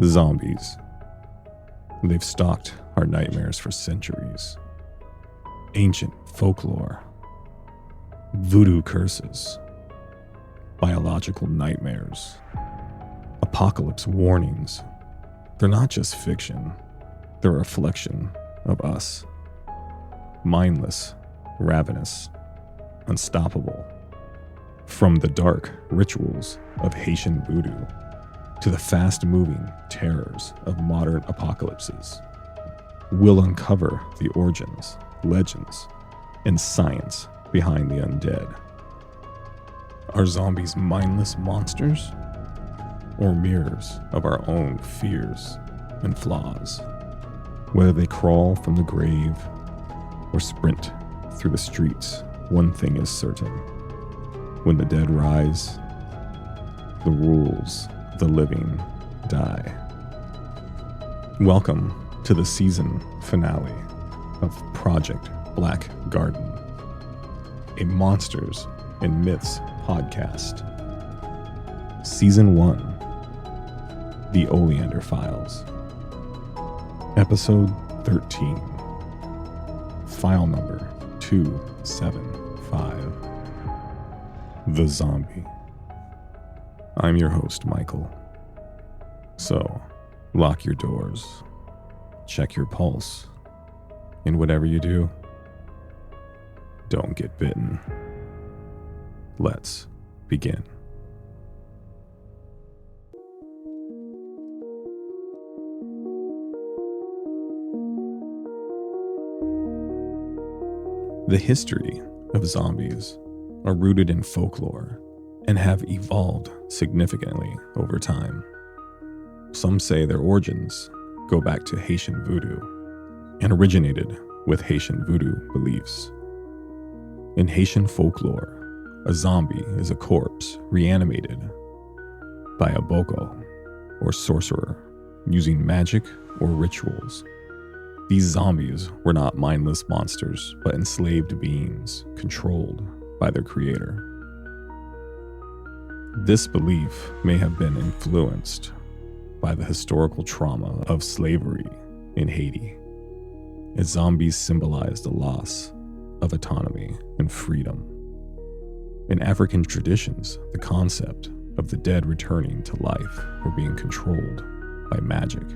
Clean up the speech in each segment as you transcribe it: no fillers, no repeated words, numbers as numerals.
Zombies. They've stalked our nightmares for centuries. Ancient folklore. Voodoo curses. Biological nightmares. Apocalypse warnings. They're not just fiction. They're a reflection of us. Mindless, ravenous, unstoppable. From the dark rituals of Haitian Vodou to the fast-moving terrors of modern apocalypses, we'll uncover the origins, legends, and science behind the undead. Are zombies mindless monsters, or mirrors of our own fears and flaws? Whether they crawl from the grave or sprint through the streets, one thing is certain. When the dead rise, the rules of the living die. Welcome to the season finale of Project Black Garden, a Monsters and Myths podcast. Season 1, The Oleander Files. Episode 13. File number 275. The Zombie. I'm your host, Michael. So, lock your doors, check your pulse, and whatever you do, don't get bitten. Let's begin. The history of zombies are rooted in folklore and have evolved significantly over time. Some say their origins go back to Haitian Vodou and originated with Haitian Vodou beliefs. In Haitian folklore, a zombie is a corpse reanimated by a boko, or sorcerer, using magic or rituals. These zombies were not mindless monsters, but enslaved beings controlled by their creator. This belief may have been influenced by the historical trauma of slavery in Haiti, as zombies symbolized the loss of autonomy and freedom. In African traditions, the concept of the dead returning to life or being controlled by magic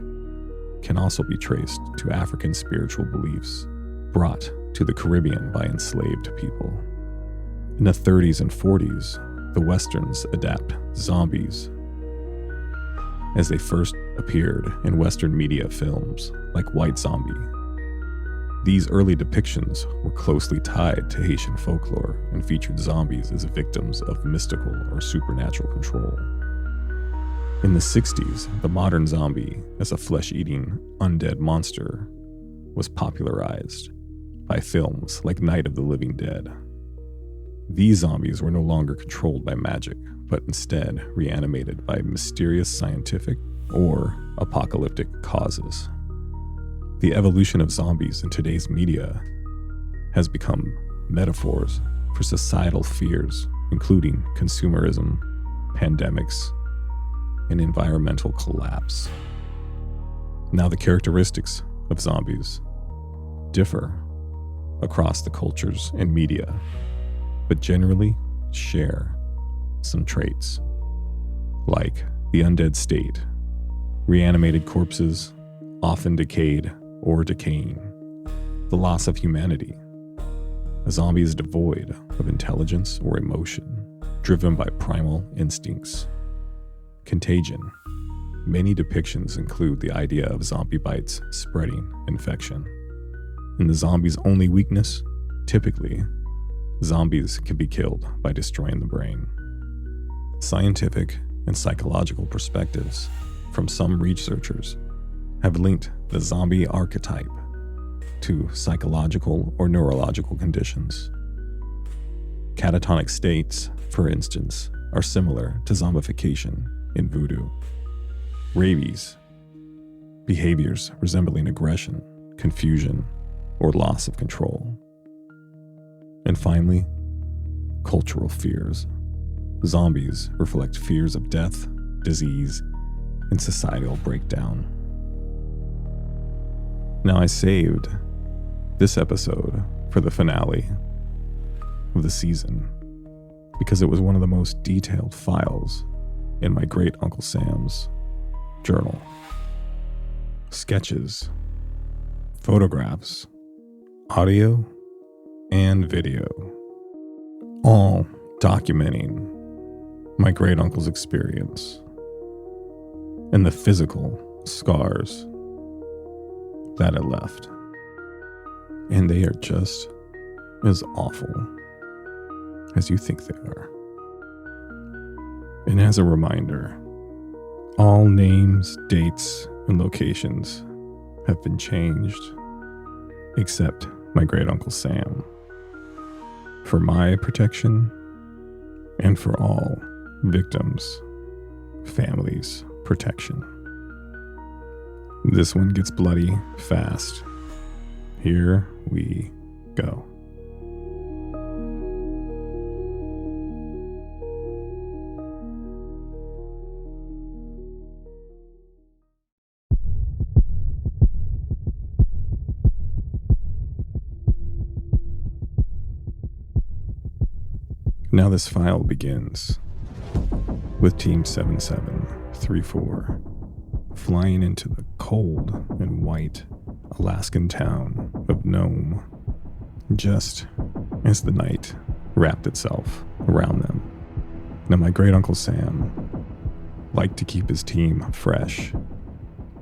can also be traced to African spiritual beliefs brought to the Caribbean by enslaved people. In the 30s and 40s, the Westerns adapt zombies as they first appeared in Western media films like White Zombie. These early depictions were closely tied to Haitian folklore and featured zombies as victims of mystical or supernatural control. In the 60s, the modern zombie as a flesh-eating, undead monster was popularized by films like Night of the Living Dead. These zombies were no longer controlled by magic, but instead reanimated by mysterious scientific or apocalyptic causes. The evolution of zombies in today's media has become metaphors for societal fears, including consumerism, pandemics, and environmental collapse. Now, the characteristics of zombies differ across the cultures and media, but generally share some traits, like the undead state, reanimated corpses, often decayed or decaying, the loss of humanity. A zombie is devoid of intelligence or emotion, driven by primal instincts. Contagion. Many depictions include the idea of zombie bites spreading infection. And the zombie's only weakness? Typically, zombies can be killed by destroying the brain. Scientific and psychological perspectives from some researchers have linked the zombie archetype to psychological or neurological conditions. Catatonic states, for instance, are similar to zombification in voodoo. Rabies, behaviors resembling aggression, confusion, or loss of control. And finally, cultural fears. Zombies reflect fears of death, disease, and societal breakdown. Now, I saved this episode for the finale of the season because it was one of the most detailed files in my great Uncle Sam's journal. Sketches, photographs, audio, and video, all documenting my great uncle's experience and the physical scars that it left. And they are just as awful as you think they are. And as a reminder, all names, dates, and locations have been changed except my great Uncle Sam, for my protection and for all victims' families' protection. This one gets bloody fast. Here we go. Now this file begins with Team 7734 flying into the cold and white Alaskan town of Nome, just as the night wrapped itself around them. Now my great Uncle Sam liked to keep his team fresh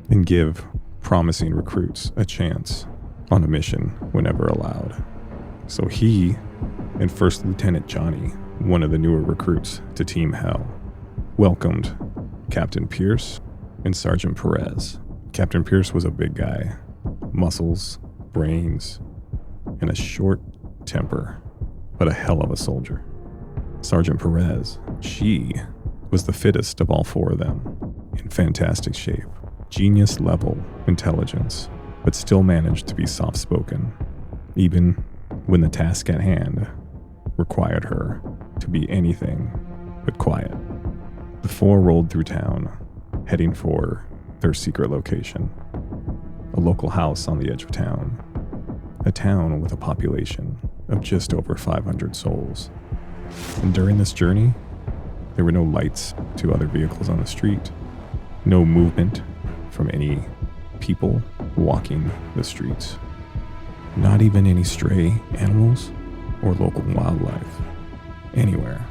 and give promising recruits a chance on a mission whenever allowed. So he and First Lieutenant Johnny, one of the newer recruits to Team Hell, welcomed Captain Pierce and Sergeant Perez. Captain Pierce was a big guy, muscles, brains, and a short temper, but a hell of a soldier. Sergeant Perez, she was the fittest of all four of them, in fantastic shape, genius level intelligence, but still managed to be soft-spoken, even when the task at hand required her to be anything but quiet. The four rolled through town, heading for their secret location, a local house on the edge of town, a town with a population of just over 500 souls. And during this journey, there were no lights to other vehicles on the street, no movement from any people walking the streets, not even any stray animals or local wildlife anywhere.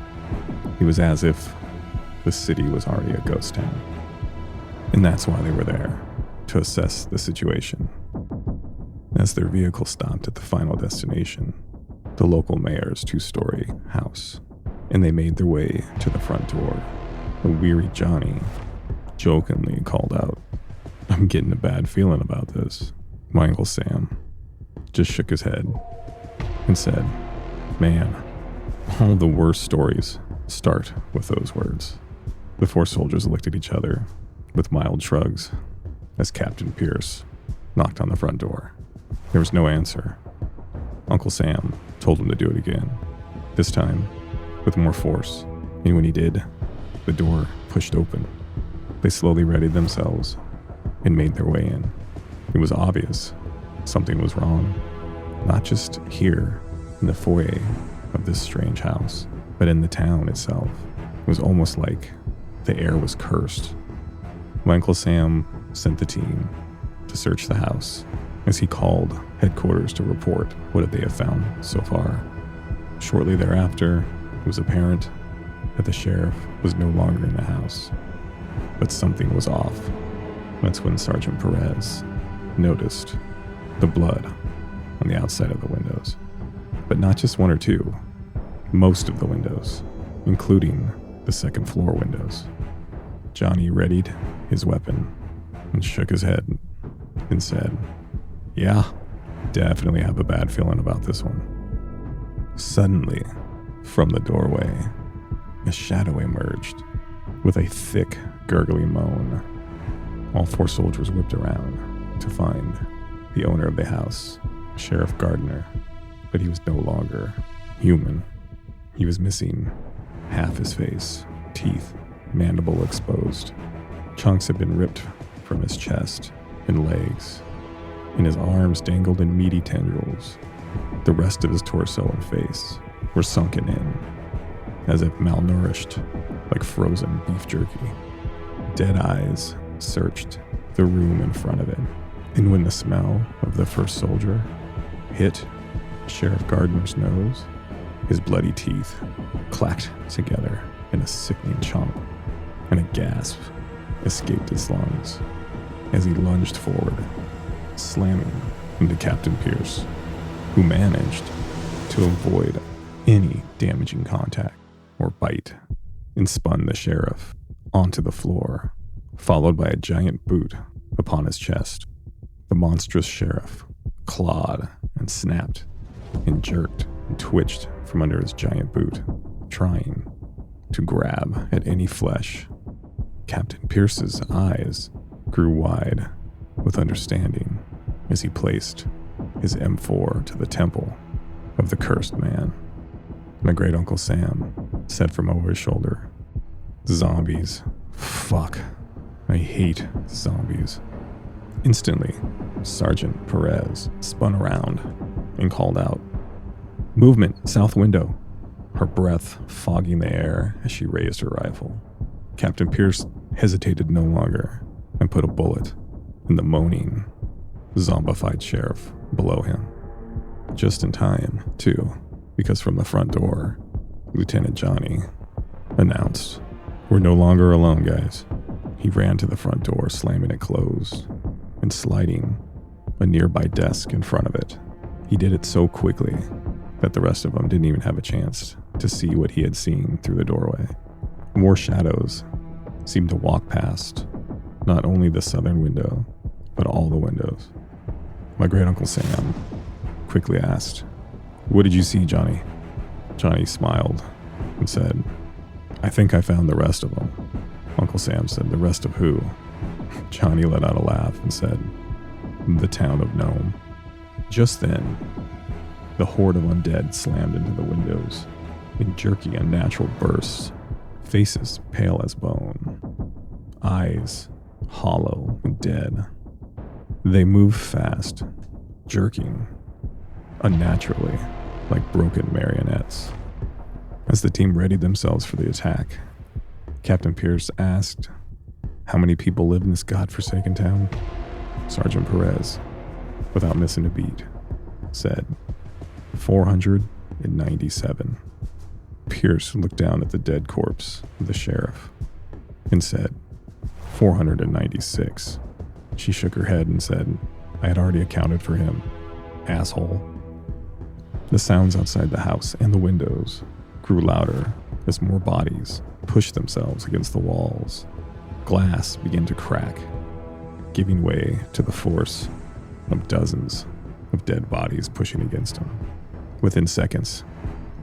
It was as if the city was already a ghost town. And that's why they were there, to assess the situation. As their vehicle stopped at the final destination, the local mayor's two-story house, and they made their way to the front door, a weary Johnny jokingly called out, "I'm getting a bad feeling about this." My Uncle Sam just shook his head and said, "Man, all the worst stories start with those words." The four soldiers looked at each other with mild shrugs as Captain Pierce knocked on the front door. There was no answer. Uncle Sam told him to do it again, this time with more force, and when he did, the door pushed open. They slowly readied themselves and made their way in. It was obvious something was wrong, not just here in the foyer of this strange house, but in the town itself. It was almost like the air was cursed. My Uncle Sam sent the team to search the house as he called headquarters to report what they have found so far. Shortly thereafter, it was apparent that the sheriff was no longer in the house, but something was off. That's when Sergeant Perez noticed the blood on the outside of the windows, but not just one or two, most of the windows, including the second floor windows. Johnny readied his weapon and shook his head and said, "Yeah, definitely have a bad feeling about this one." Suddenly, from the doorway, a shadow emerged with a thick, gurgling moan. All four soldiers whipped around to find the owner of the house, Sheriff Gardner, but he was no longer human. He was missing half his face, teeth, mandible exposed, Chunks had been ripped from his chest and legs, and his arms dangled in meaty tendrils. The rest of his torso and face were sunken in, as if malnourished, like frozen beef jerky. Dead eyes searched the room in front of it, and when the smell of the first soldier hit Sheriff Gardner's nose, his bloody teeth clacked together in a sickening chomp, and a gasp escaped his lungs as he lunged forward, slamming into Captain Pierce, who managed to avoid any damaging contact or bite and spun the sheriff onto the floor, followed by a giant boot upon his chest. The monstrous sheriff clawed and snapped and jerked and twitched from under his giant boot, trying to grab at any flesh. Captain Pierce's eyes grew wide with understanding as he placed his M4 to the temple of the cursed man. My great Uncle Sam said from over his shoulder, "Zombies. Fuck. I hate zombies." Instantly, Sergeant Perez spun around and called out, "Movement, south window," her breath fogging the air as she raised her rifle. Captain Pierce hesitated no longer and put a bullet in the moaning, zombified sheriff below him. Just in time, too, because from the front door, Lieutenant Johnny announced, "We're no longer alone, guys." He ran to the front door, slamming it closed and sliding a nearby desk in front of it. He did it so quickly that the rest of them didn't even have a chance to see what he had seen through the doorway. More shadows seemed to walk past not only the southern window, but all the windows. My great Uncle Sam quickly asked, "What did you see, Johnny?" Johnny smiled and said, "I think I found the rest of them." Uncle Sam said, "The rest of who?" Johnny let out a laugh and said, "The town of Nome." Just then, the horde of undead slammed into the windows in jerky, unnatural bursts, faces pale as bone, eyes hollow and dead. They moved fast, jerking unnaturally like broken marionettes. As the team readied themselves for the attack, Captain Pierce asked, "How many people live in this godforsaken town?" Sergeant Perez, without missing a beat, said, 497. Pierce looked down at the dead corpse of the sheriff and said, 496. She shook her head and said, "I had already accounted for him, asshole." The sounds outside the house and the windows grew louder as more bodies pushed themselves against the walls. Glass began to crack, giving way to the force of dozens of dead bodies pushing against him. Within seconds,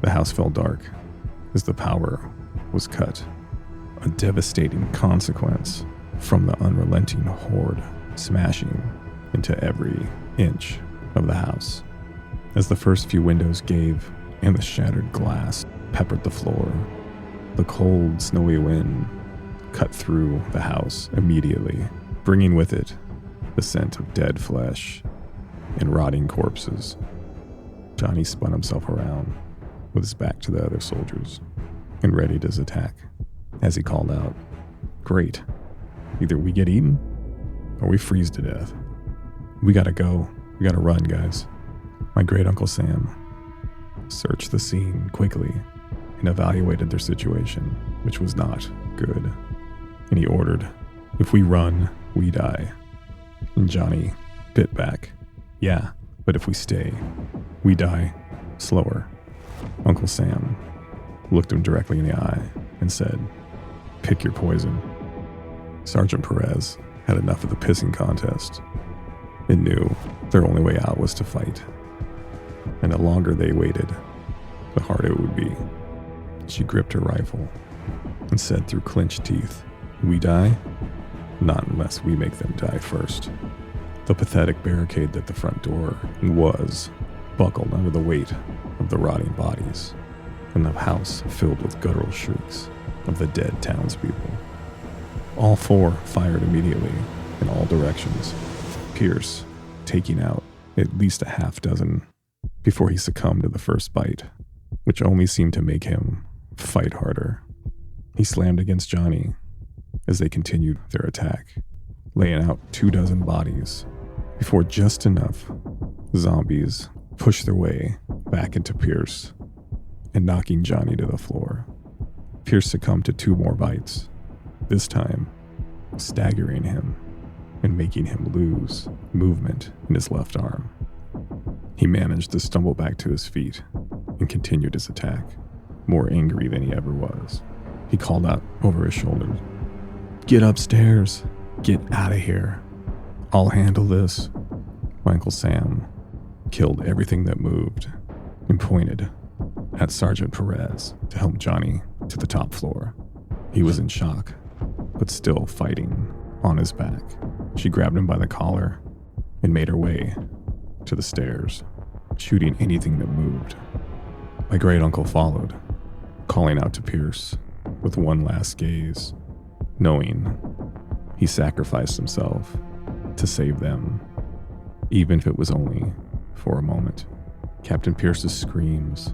the house fell dark as the power was cut, a devastating consequence from the unrelenting horde smashing into every inch of the house. As the first few windows gave and the shattered glass peppered the floor, the cold, snowy wind cut through the house immediately, bringing with it the scent of dead flesh and rotting corpses. Johnny spun himself around with his back to the other soldiers and readied his attack as he called out, "Great. Either we get eaten or we freeze to death. We gotta go. We gotta run, guys." My great Uncle Sam searched the scene quickly and evaluated their situation, which was not good. And he ordered, "If we run, we die." And Johnny bit back, "Yeah, but if we stay, we die slower." Uncle Sam looked him directly in the eye and said, "Pick your poison." Sergeant Perez had enough of the pissing contest and knew their only way out was to fight. And the longer they waited, the harder it would be. She gripped her rifle and said through clenched teeth, "We die? Not unless we make them die first." The pathetic barricade at the front door was buckled under the weight of the rotting bodies, and the house filled with guttural shrieks of the dead townspeople. All four fired immediately in all directions, Pierce taking out at least a half dozen before he succumbed to the first bite, which only seemed to make him fight harder. He slammed against Johnny as they continued their attack, laying out 24 bodies before just enough zombies pushed their way back into Pierce and knocking Johnny to the floor. Pierce succumbed to 2 more bites, this time staggering him and making him lose movement in his left arm. He managed to stumble back to his feet and continued his attack, more angry than he ever was. He called out over his shoulder, "Get upstairs! Get out of here! I'll handle this." My Uncle Sam killed everything that moved and pointed at Sergeant Perez to help Johnny to the top floor. He was in shock, but still fighting on his back. She grabbed him by the collar and made her way to the stairs, shooting anything that moved. My great uncle followed, calling out to Pierce with one last gaze, knowing he sacrificed himself to save them, even if it was only for a moment. Captain Pierce's screams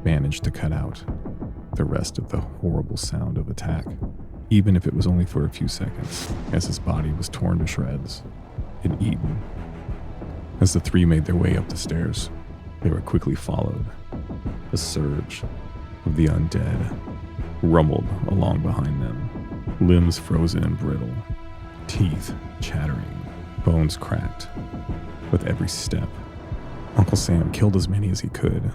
managed to cut out the rest of the horrible sound of attack, even if it was only for a few seconds, as his body was torn to shreds and eaten. As the 3 made their way up the stairs, they were quickly followed. A surge of the undead rumbled along behind them, limbs frozen and brittle, teeth chattering, bones cracked. With every step, Uncle Sam killed as many as he could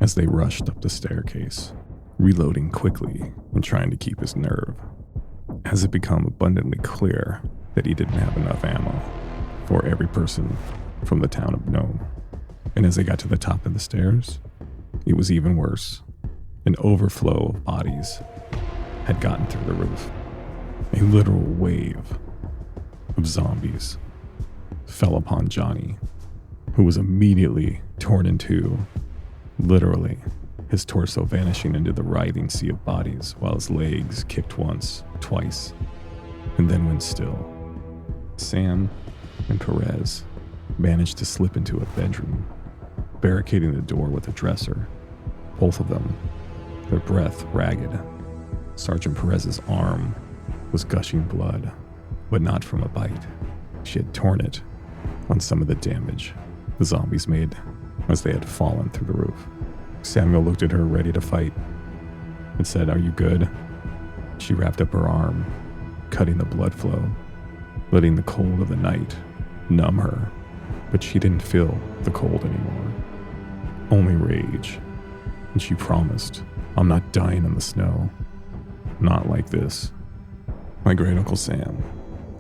as they rushed up the staircase, reloading quickly and trying to keep his nerve, as it became abundantly clear that he didn't have enough ammo for every person from the town of Nome. And as they got to the top of the stairs, it was even worse. An overflow of bodies had gotten through the roof. A literal wave of zombies fell upon Johnny, who was immediately torn in two, literally, his torso vanishing into the writhing sea of bodies while his legs kicked once, twice, and then went still. Sam and Perez managed to slip into a bedroom, barricading the door with a dresser. Both of them, their breath ragged. Sergeant Perez's arm was gushing blood, but not from a bite. She had torn it on some of the damage the zombies made as they had fallen through the roof. Samuel looked at her ready to fight and said, "Are you good?" She wrapped up her arm, cutting the blood flow, letting the cold of the night numb her, but she didn't feel the cold anymore, only rage. And she promised, "I'm not dying in the snow. Not like this." My great uncle Sam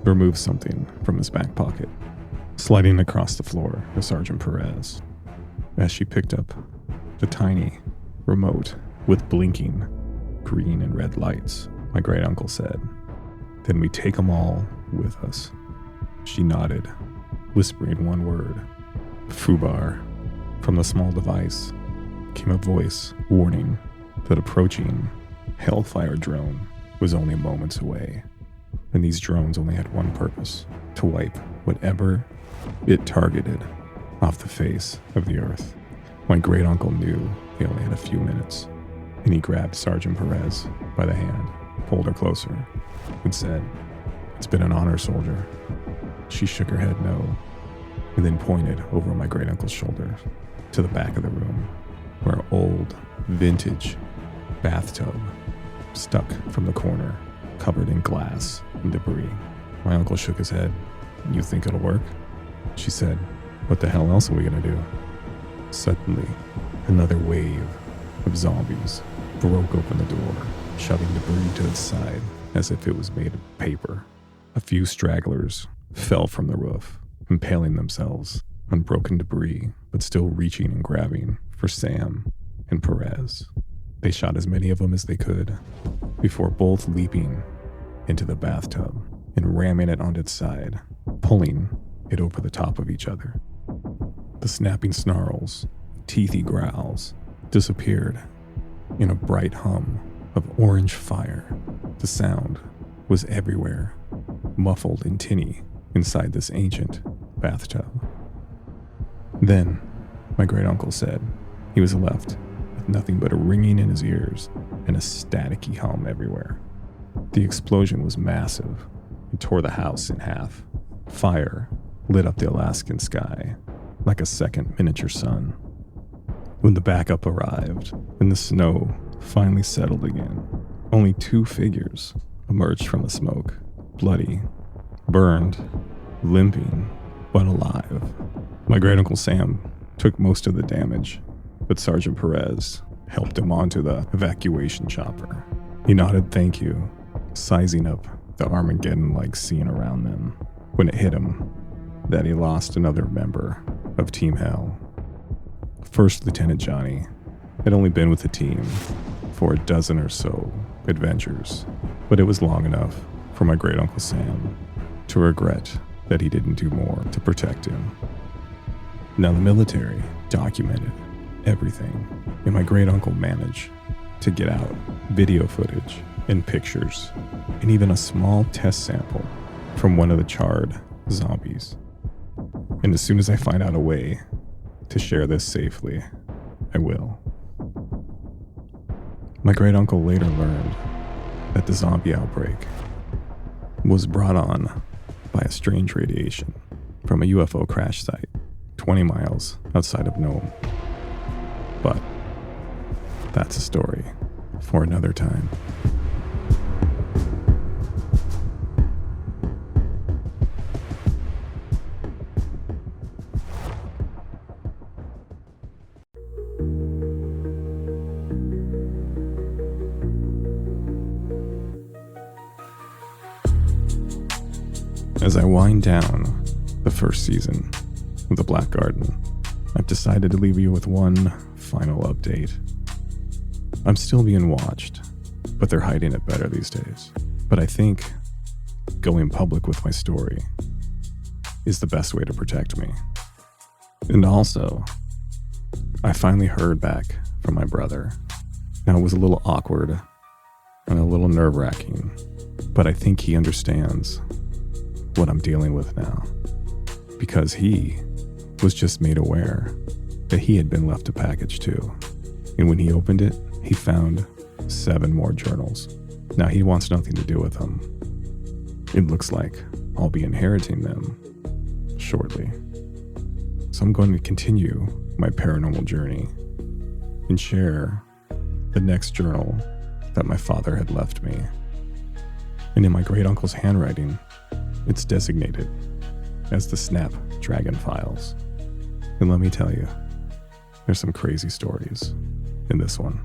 removed something from his back pocket, sliding across the floor to Sergeant Perez. As she picked up the tiny remote with blinking green and red lights, my great uncle said, "Then we take them all with us." She nodded, whispering one word, "Fubar." From the small device came a voice warning that approaching Hellfire drone was only moments away, and these drones only had one purpose: to wipe whatever it targeted off the face of the earth. My great uncle knew they only had a few minutes, and he grabbed Sergeant Perez by the hand, pulled her closer, and said, "It's been an honor, soldier." She shook her head no, and then pointed over my great uncle's shoulder to the back of the room, where an old, vintage bathtub stuck from the corner, covered in glass and debris. My uncle shook his head. "You think it'll work?" She said, "What the hell else are we gonna do?" Suddenly, another wave of zombies broke open the door, shoving debris to its side as if it was made of paper. A few stragglers fell from the roof, impaling themselves on broken debris, but still reaching and grabbing for Sam and Perez. They shot as many of them as they could, before both leaping into the bathtub and ramming it onto its side, pulling it over the top of each other. The snapping snarls, teethy growls disappeared in a bright hum of orange fire. The sound was everywhere, muffled and tinny inside this ancient bathtub. Then, my great-uncle said he was left with nothing but a ringing in his ears and a staticky hum everywhere. The explosion was massive and tore the house in half. Fire lit up the Alaskan sky like a second miniature sun. When the backup arrived and the snow finally settled again, only 2 figures emerged from the smoke, bloody, burned, limping, but alive. My great-uncle Sam took most of the damage, but Sergeant Perez helped him onto the evacuation chopper. He nodded thank you, sizing up the Armageddon-like scene around them when it hit him that he lost another member of Team Hell. First Lieutenant Johnny had only been with the team for a dozen or so adventures, but it was long enough for my great-uncle Sam to regret that he didn't do more to protect him. Now the military documented everything, and my great-uncle managed to get out video footage and pictures, and even a small test sample from one of the charred zombies. And as soon as I find out a way to share this safely, I will. My great-uncle later learned that the zombie outbreak was brought on by a strange radiation from a UFO crash site 20 miles outside of Nome. But that's a story for another time. As I wind down the first season of The Black Garden, I've decided to leave you with one final update. I'm still being watched, but they're hiding it better these days. But I think going public with my story is the best way to protect me. And also, I finally heard back from my brother. Now, it was a little awkward and a little nerve-wracking, but I think he understands what I'm dealing with now, because he was just made aware that he had been left a package too. And when he opened it, he found 7 more journals. Now he wants nothing to do with them. It looks like I'll be inheriting them shortly. So I'm going to continue my paranormal journey and share the next journal that my father had left me. And in my great-uncle's handwriting, it's designated as the Snapdragon Files. And let me tell you, there's some crazy stories in this one.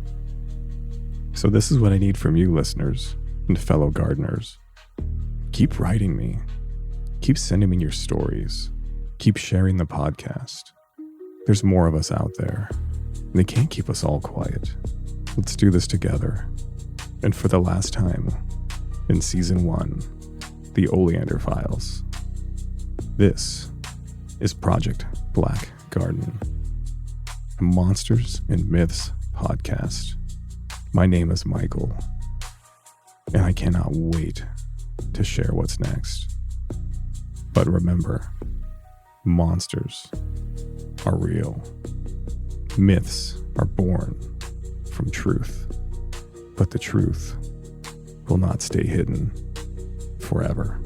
So this is what I need from you listeners and fellow gardeners. Keep writing me. Keep sending me your stories. Keep sharing the podcast. There's more of us out there. And they can't keep us all quiet. Let's do this together. And for the last time, in Season 1, the Oleander Files. This is Project Black Garden, a Monsters and Myths podcast. My name is Michael, and I cannot wait to share what's next. But remember, monsters are real. Myths are born from truth, but the truth will not stay hidden forever.